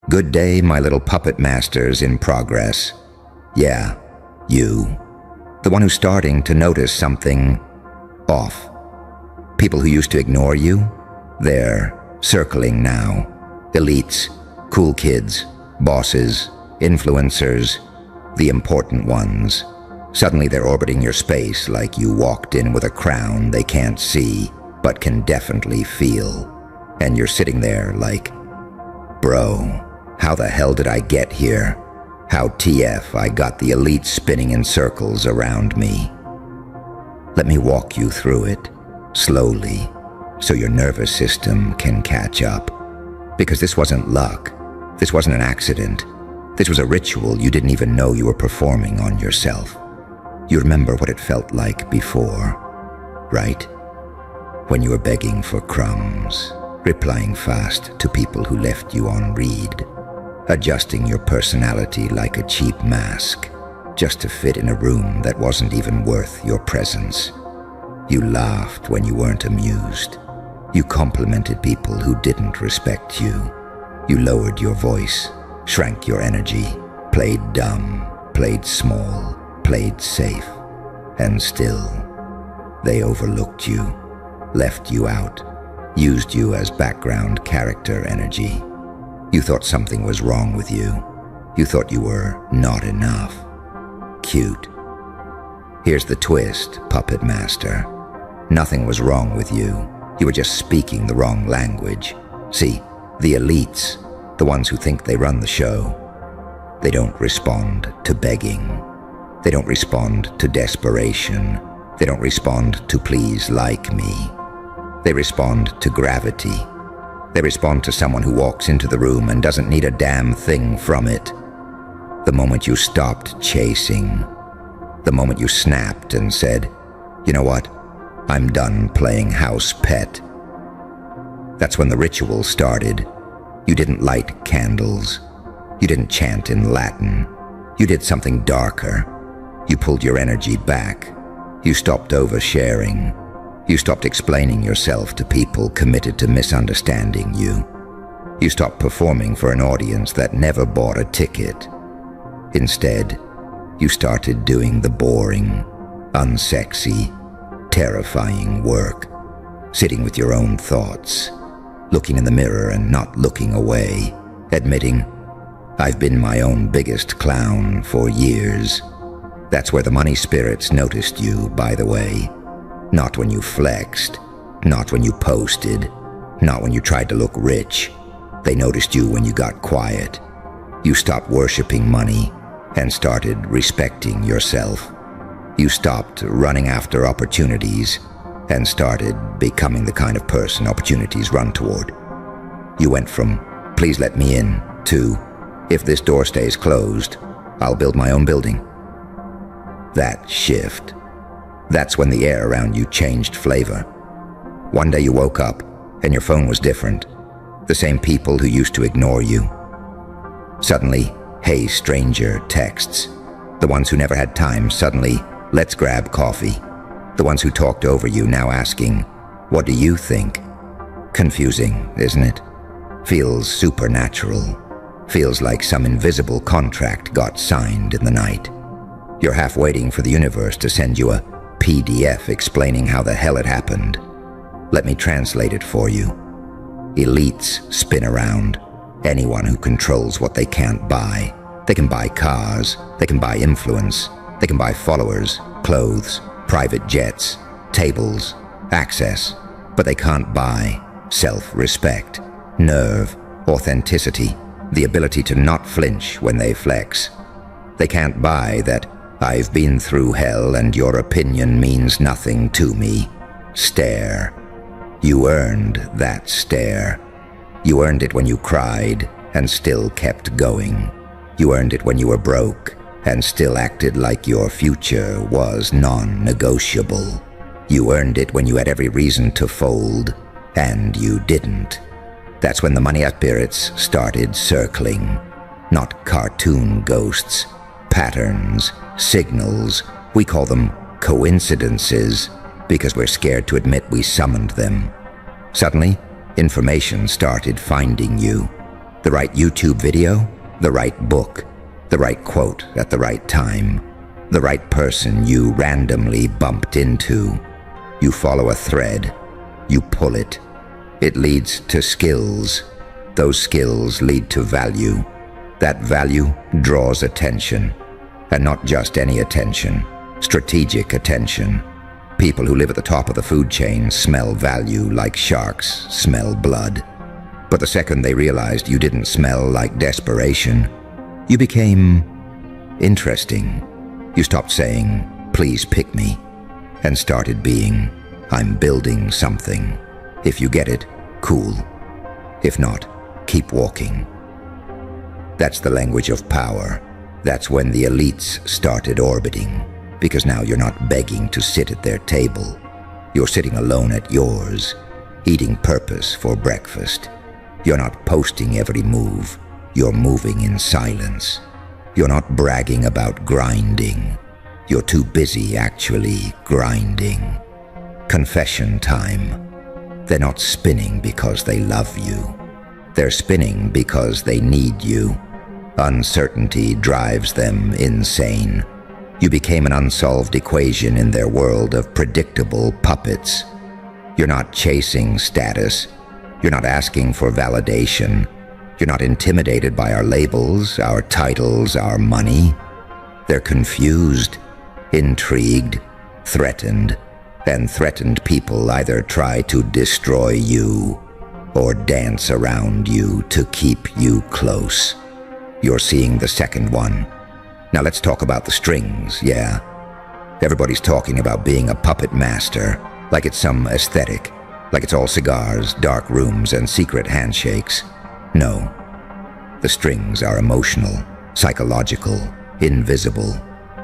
Good day, my little puppet masters in progress. Yeah, you. The one who's starting to notice something off. People who used to ignore you, they're circling now. Elites, cool kids, bosses, influencers, the important ones. Suddenly they're orbiting your space like you walked in with a crown they can't see, but can definitely feel. And you're sitting there like, bro, how the hell did I get here? How TF I got the elite spinning in circles around me. Let me walk you through it, slowly, so your nervous system can catch up. Because this wasn't luck. This wasn't an accident. This was a ritual you didn't even know you were performing on yourself. You remember what it felt like before, right? When you were begging for crumbs, replying fast to people who left you on read, adjusting your personality like a cheap mask, just to fit in a room that wasn't even worth your presence. You laughed when you weren't amused. You complimented people who didn't respect you. You lowered your voice, shrank your energy, played dumb, played small, played safe. And still, they overlooked you, left you out, used you as background character energy. You thought something was wrong with you. You thought you were not enough. Cute. Here's the twist, puppet master. Nothing was wrong with you. You were just speaking the wrong language. See, the elites, the ones who think they run the show, they don't respond to begging. They don't respond to desperation. They don't respond to please like me. They respond to gravity. They respond to someone who walks into the room and doesn't need a damn thing from it. The moment you stopped chasing, the moment you snapped and said, you know what? I'm done playing house pet. That's when the ritual started. You didn't light candles. You didn't chant in Latin. You did something darker. You pulled your energy back. You stopped oversharing. You stopped explaining yourself to people committed to misunderstanding you. You stopped performing for an audience that never bought a ticket. Instead, you started doing the boring, unsexy, terrifying work, sitting with your own thoughts, looking in the mirror and not looking away, admitting, I've been my own biggest clown for years. That's where the money spirits noticed you, by the way. Not when you flexed, not when you posted, not when you tried to look rich. They noticed you when you got quiet. You stopped worshiping money and started respecting yourself. You stopped running after opportunities and started becoming the kind of person opportunities run toward. You went from, please let me in, to, if this door stays closed, I'll build my own building. That shift, that's when the air around you changed flavor. One day you woke up and your phone was different. The same people who used to ignore you. Suddenly, hey stranger texts. The ones who never had time suddenly, let's grab coffee. The ones who talked over you now asking, what do you think? Confusing, isn't it? Feels supernatural. Feels like some invisible contract got signed in the night. You're half waiting for the universe to send you a PDF explaining how the hell it happened. Let me translate it for you. Elites spin around. Anyone who controls what they can't buy. They can buy cars. They can buy influence. They can buy followers, clothes, private jets, tables, access. But they can't buy self-respect, nerve, authenticity, the ability to not flinch when they flex. They can't buy that I've been through hell and your opinion means nothing to me. Stare. You earned that stare. You earned it when you cried and still kept going. You earned it when you were broke and still acted like your future was non-negotiable. You earned it when you had every reason to fold and you didn't. That's when the money spirits started circling. Not cartoon ghosts, patterns, signals. We call them coincidences because we're scared to admit we summoned them. Suddenly, information started finding you. The right YouTube video, the right book, the right quote at the right time, the right person you randomly bumped into. You follow a thread, you pull it. It leads to skills. Those skills lead to value. That value draws attention. And not just any attention, strategic attention. People who live at the top of the food chain smell value like sharks smell blood. But the second they realized you didn't smell like desperation, you became interesting. You stopped saying, "Please pick me," and started being, "I'm building something. If you get it, cool. If not, keep walking." That's the language of power. That's when the elites started orbiting, because now you're not begging to sit at their table. You're sitting alone at yours, eating purpose for breakfast. You're not posting every move. You're moving in silence. You're not bragging about grinding. You're too busy actually grinding. Confession time. They're not spinning because they love you. They're spinning because they need you. Uncertainty drives them insane. You became an unsolved equation in their world of predictable puppets. You're not chasing status. You're not asking for validation. You're not intimidated by our labels, our titles, our money. They're confused, intrigued, threatened, and threatened people either try to destroy you or dance around you to keep you close. You're seeing the second one. Now let's talk about the strings, yeah. Everybody's talking about being a puppet master, like it's some aesthetic, like it's all cigars, dark rooms, and secret handshakes. No. The strings are emotional, psychological, invisible.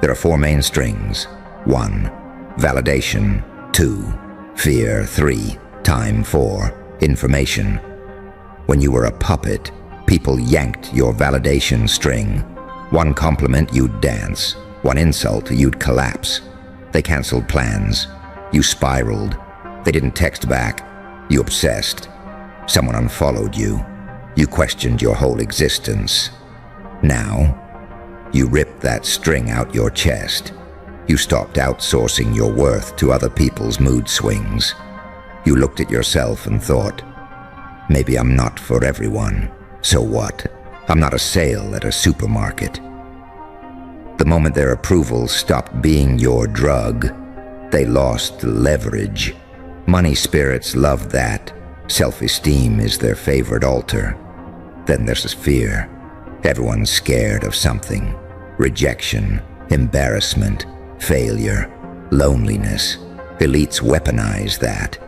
There are 4 main strings. 1. Validation. 2. Fear. 3. Time. 4. Information. When you were a puppet, people yanked your validation string. One compliment, you'd dance. One insult, you'd collapse. They canceled plans. You spiraled. They didn't text back. You obsessed. Someone unfollowed you. You questioned your whole existence. Now, you ripped that string out your chest. You stopped outsourcing your worth to other people's mood swings. You looked at yourself and thought, maybe I'm not for everyone. So what? I'm not a sale at a supermarket. The moment their approval stopped being your drug, they lost leverage. Money spirits love that. Self-esteem is their favorite altar. Then there's fear. Everyone's scared of something. Rejection, embarrassment, failure, loneliness. Elites weaponize that.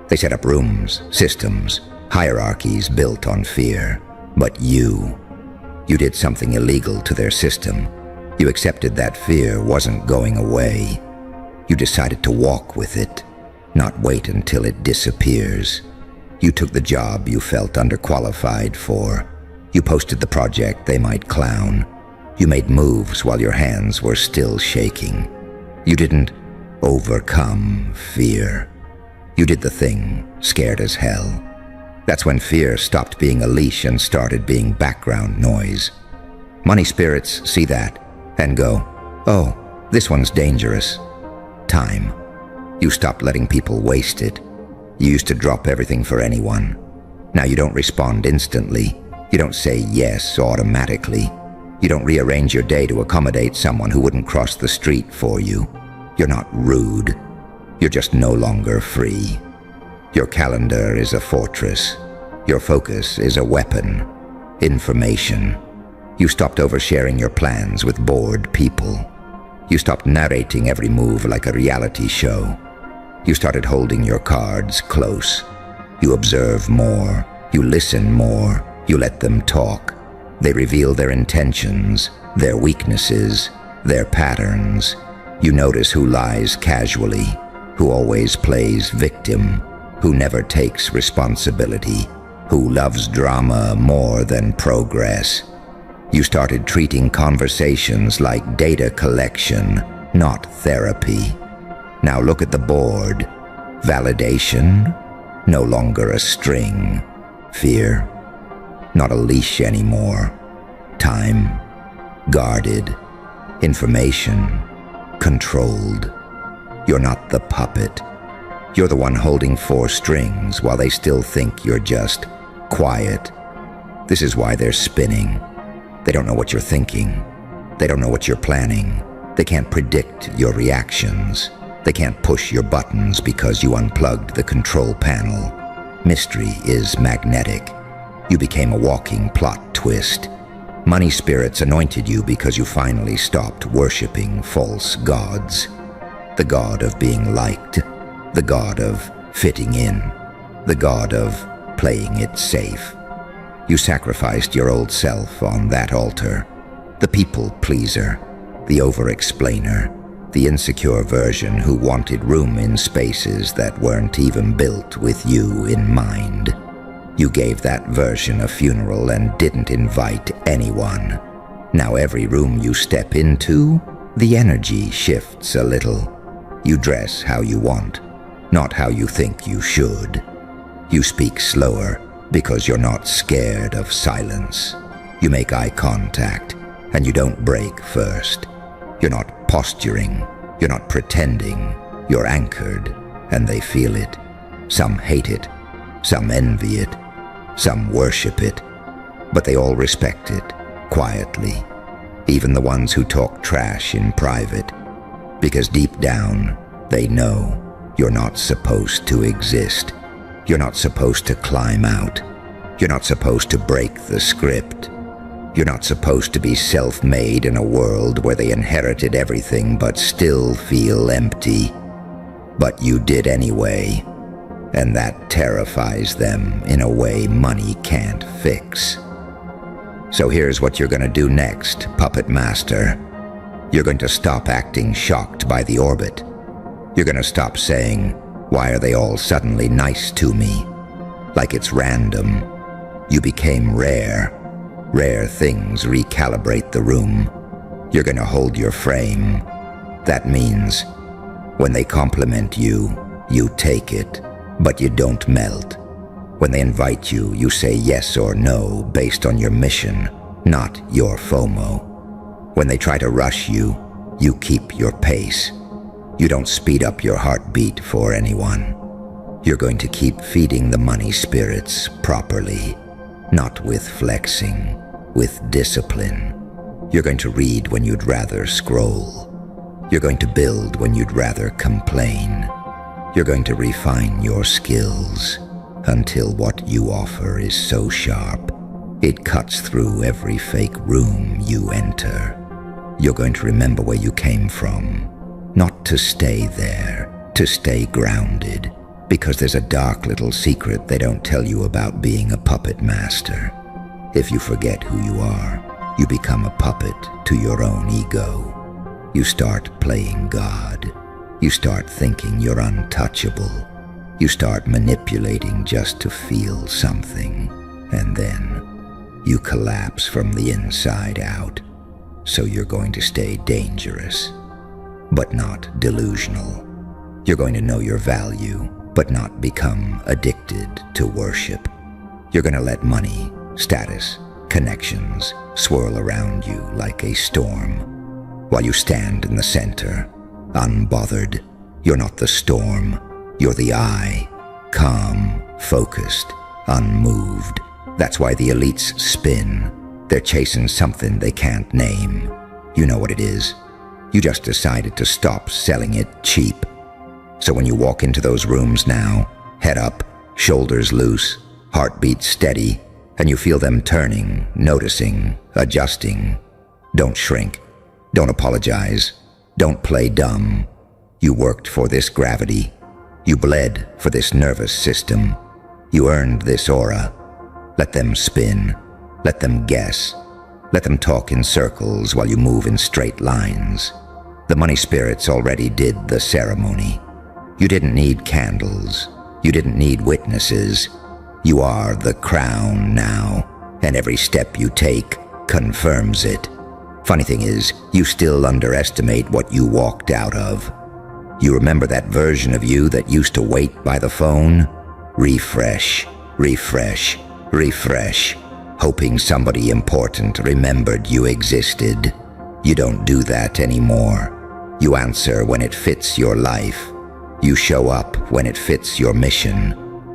They set up rooms, systems, hierarchies built on fear. But you did something illegal to their system. You accepted that fear wasn't going away. You decided to walk with it, not wait until it disappears. You took the job you felt underqualified for. You posted the project they might clown. You made moves while your hands were still shaking. You didn't overcome fear. You did the thing, scared as hell. That's when fear stopped being a leash and started being background noise. Money spirits see that and go, oh, this one's dangerous. Time. You stopped letting people waste it. You used to drop everything for anyone. Now you don't respond instantly. You don't say yes automatically. You don't rearrange your day to accommodate someone who wouldn't cross the street for you. You're not rude. You're just no longer free. Your calendar is a fortress. Your focus is a weapon. Information. You stopped oversharing your plans with bored people. You stopped narrating every move like a reality show. You started holding your cards close. You observe more. You listen more. You let them talk. They reveal their intentions, their weaknesses, their patterns. You notice who lies casually, who always plays victim, who never takes responsibility, who loves drama more than progress. You started treating conversations like data collection, not therapy. Now look at the board. Validation, no longer a string. Fear, Not a leash anymore. Time, guarded. Information, controlled. You're not the puppet. You're the one holding 4 strings while they still think you're just quiet. This is why they're spinning. They don't know what you're thinking. They don't know what you're planning. They can't predict your reactions. They can't push your buttons because you unplugged the control panel. Mystery is magnetic. You became a walking plot twist. Money spirits anointed you because you finally stopped worshiping false gods. The god of being liked, the god of fitting in, the god of playing it safe. You sacrificed your old self on that altar. The people pleaser, the over-explainer, the insecure version who wanted room in spaces that weren't even built with you in mind. You gave that version a funeral and didn't invite anyone. Now every room you step into, the energy shifts a little. You dress how you want, not how you think you should. You speak slower because you're not scared of silence. You make eye contact, and you don't break first. You're not posturing, you're not pretending. You're anchored, and they feel it. Some hate it, some envy it, some worship it, but they all respect it, quietly. Even the ones who talk trash in private, because deep down, they know you're not supposed to exist. You're not supposed to climb out. You're not supposed to break the script. You're not supposed to be self-made in a world where they inherited everything but still feel empty. But you did anyway, and that terrifies them in a way money can't fix. So here's what you're gonna do next, Puppet Master. You're going to stop acting shocked by the orbit. You're gonna stop saying, "Why are they all suddenly nice to me?" Like it's random. You became rare. Rare things recalibrate the room. You're gonna hold your frame. That means when they compliment you, you take it, but you don't melt. When they invite you, you say yes or no based on your mission, not your FOMO. When they try to rush you, you keep your pace. You don't speed up your heartbeat for anyone. You're going to keep feeding the money spirits properly, not with flexing, with discipline. You're going to read when you'd rather scroll. You're going to build when you'd rather complain. You're going to refine your skills until what you offer is so sharp, it cuts through every fake room you enter. You're going to remember where you came from, not to stay there, to stay grounded, because there's a dark little secret they don't tell you about being a puppet master. If you forget who you are, you become a puppet to your own ego. You start playing God. You start thinking you're untouchable. You start manipulating just to feel something, and then you collapse from the inside out. So you're going to stay dangerous, but not delusional. You're going to know your value, but not become addicted to worship. You're going to let money, status, connections swirl around you like a storm, while you stand in the center, unbothered. You're not the storm, you're the eye, calm, focused, unmoved. That's why the elites spin. They're chasing something they can't name. You know what it is. You just decided to stop selling it cheap. So when you walk into those rooms now, head up, shoulders loose, heartbeat steady, and you feel them turning, noticing, adjusting, don't shrink. Don't apologize. Don't play dumb. You worked for this gravity. You bled for this nervous system. You earned this aura. Let them spin. Let them guess. Let them talk in circles while you move in straight lines. The money spirits already did the ceremony. You didn't need candles. You didn't need witnesses. You are the crown now, and every step you take confirms it. Funny thing is, you still underestimate what you walked out of. You remember that version of you that used to wait by the phone? Refresh, refresh, refresh. hoping somebody important remembered you existed. You don't do that anymore. You answer when it fits your life. You show up when it fits your mission.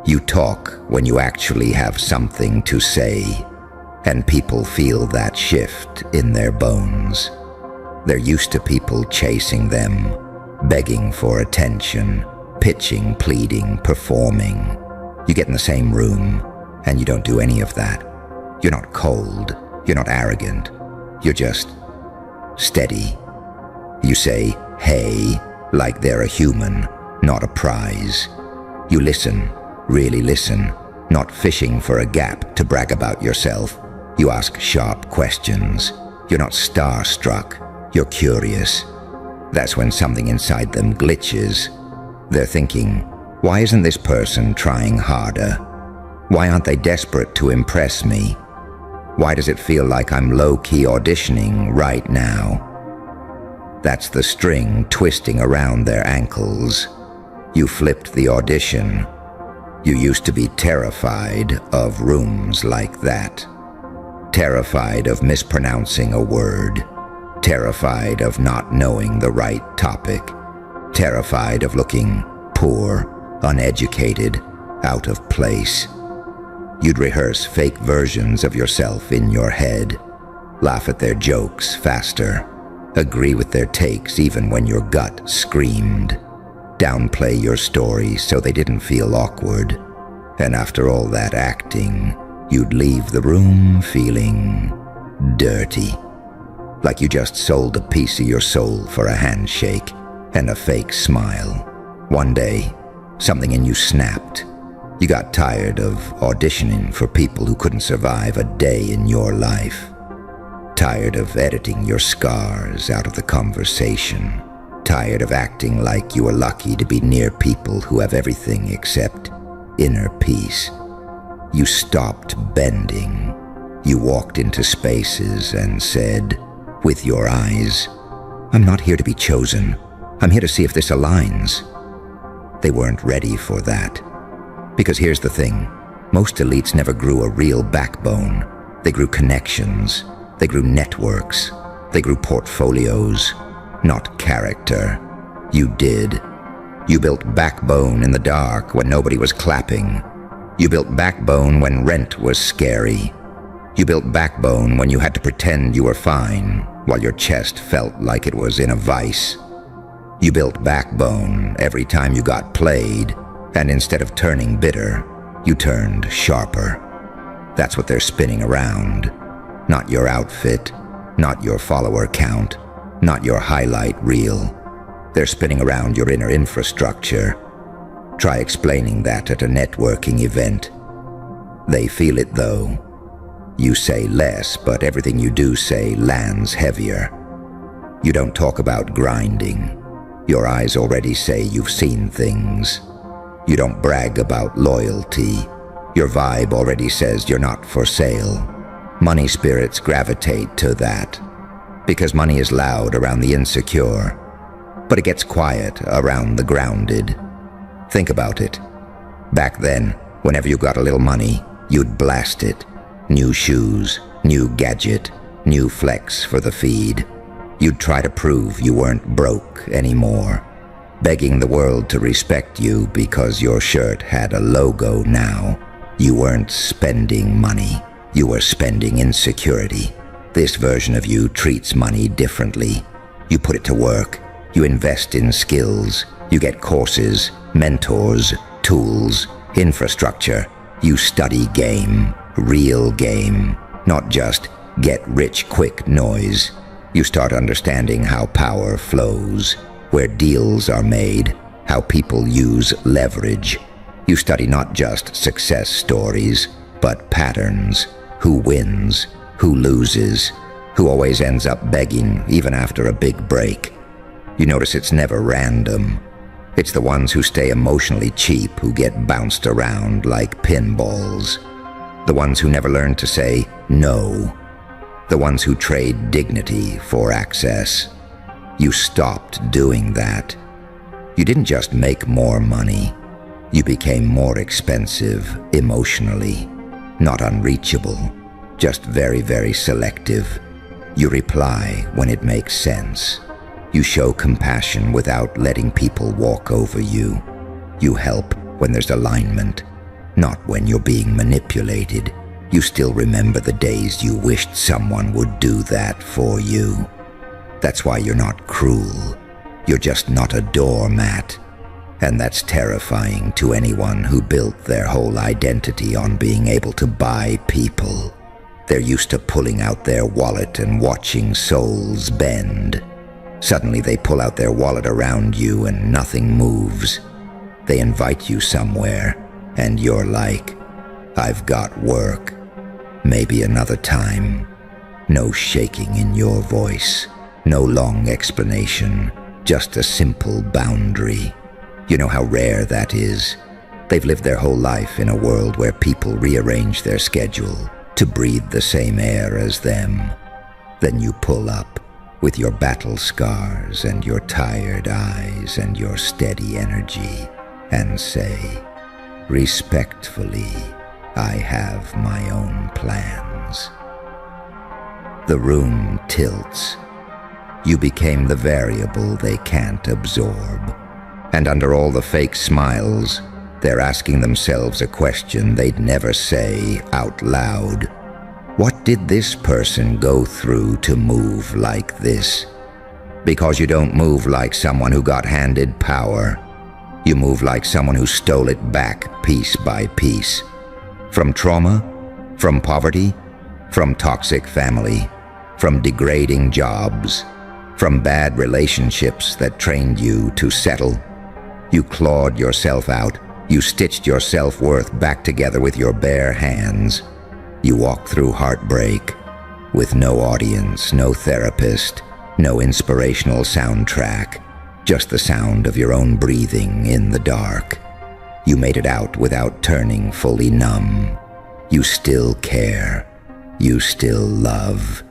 You talk when you actually have something to say. And people feel that shift in their bones. They're used to people chasing them, begging for attention, pitching, pleading, performing. You get in the same room, and you don't do any of that. You're not cold, you're not arrogant, you're just steady. You say, hey, like they're a human, not a prize. You listen, really listen, not fishing for a gap to brag about yourself. You ask sharp questions. You're not starstruck, you're curious. That's when something inside them glitches. They're thinking, why isn't this person trying harder? Why aren't they desperate to impress me? Why does it feel like I'm low-key auditioning right now? That's the string twisting around their ankles. You flipped the audition. You used to be terrified of rooms like that. Terrified of mispronouncing a word. Terrified of not knowing the right topic. Terrified of looking poor, uneducated, out of place. You'd rehearse fake versions of yourself in your head, laugh at their jokes faster, agree with their takes even when your gut screamed, downplay your story so they didn't feel awkward, and after all that acting, you'd leave the room feeling dirty, like you just sold a piece of your soul for a handshake and a fake smile. One day, something in you snapped. You got tired of auditioning for people who couldn't survive a day in your life. Tired of editing your scars out of the conversation. Tired of acting like you were lucky to be near people who have everything except inner peace. You stopped bending. You walked into spaces and said, with your eyes, I'm not here to be chosen. I'm here to see if this aligns. They weren't ready for that. Because here's the thing, most elites never grew a real backbone. They grew connections, they grew networks, they grew portfolios, not character. You did. You built backbone in the dark when nobody was clapping. You built backbone when rent was scary. You built backbone when you had to pretend you were fine, while your chest felt like it was in a vice. You built backbone every time you got played, and instead of turning bitter, you turned sharper. That's what they're spinning around. Not your outfit, not your follower count, not your highlight reel. They're spinning around your inner infrastructure. Try explaining that at a networking event. They feel it though. You say less, but everything you do say lands heavier. You don't talk about grinding. Your eyes already say you've seen things. You don't brag about loyalty. Your vibe already says you're not for sale. Money spirits gravitate to that. Because money is loud around the insecure, but it gets quiet around the grounded. Think about it. Back then, whenever you got a little money, you'd blast it. New shoes, new gadget, new flex for the feed. You'd try to prove you weren't broke anymore. Begging the world to respect you because your shirt had a logo now. You weren't spending money, you were spending insecurity. This version of you treats money differently. You put it to work, you invest in skills, you get courses, mentors, tools, infrastructure. You study game, real game, not just get rich quick noise. You start understanding how power flows, where deals are made, how people use leverage. You study not just success stories, but patterns. Who wins, who loses, who always ends up begging even after a big break. You notice it's never random. It's the ones who stay emotionally cheap who get bounced around like pinballs. The ones who never learn to say no. The ones who trade dignity for access. You stopped doing that. You didn't just make more money. You became more expensive emotionally, not unreachable. just very, very selective. You reply when it makes sense. You show compassion without letting people walk over you. You help when there's alignment, not when you're being manipulated. You still remember the days you wished someone would do that for you. That's why you're not cruel. You're just not a doormat. And that's terrifying to anyone who built their whole identity on being able to buy people. They're used to pulling out their wallet and watching souls bend. Suddenly they pull out their wallet around you and nothing moves. They invite you somewhere, and you're like, "I've got work. Maybe another time." No shaking in your voice, no long explanation, just a simple boundary. You know how rare that is. They've lived their whole life in a world where people rearrange their schedule to breathe the same air as them. Then you pull up with your battle scars and your tired eyes and your steady energy and say, "Respectfully, I have my own plans." The room tilts. You became the variable they can't absorb. And under all the fake smiles, they're asking themselves a question they'd never say out loud. What did this person go through to move like this? Because you don't move like someone who got handed power. You move like someone who stole it back piece by piece. From trauma, from poverty, from toxic family, from degrading jobs, from bad relationships that trained you to settle. You clawed yourself out. You stitched your self-worth back together with your bare hands. You walked through heartbreak with no audience, no therapist, no inspirational soundtrack, just the sound of your own breathing in the dark. You made it out without turning fully numb. You still care. You still love.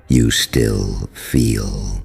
You still feel.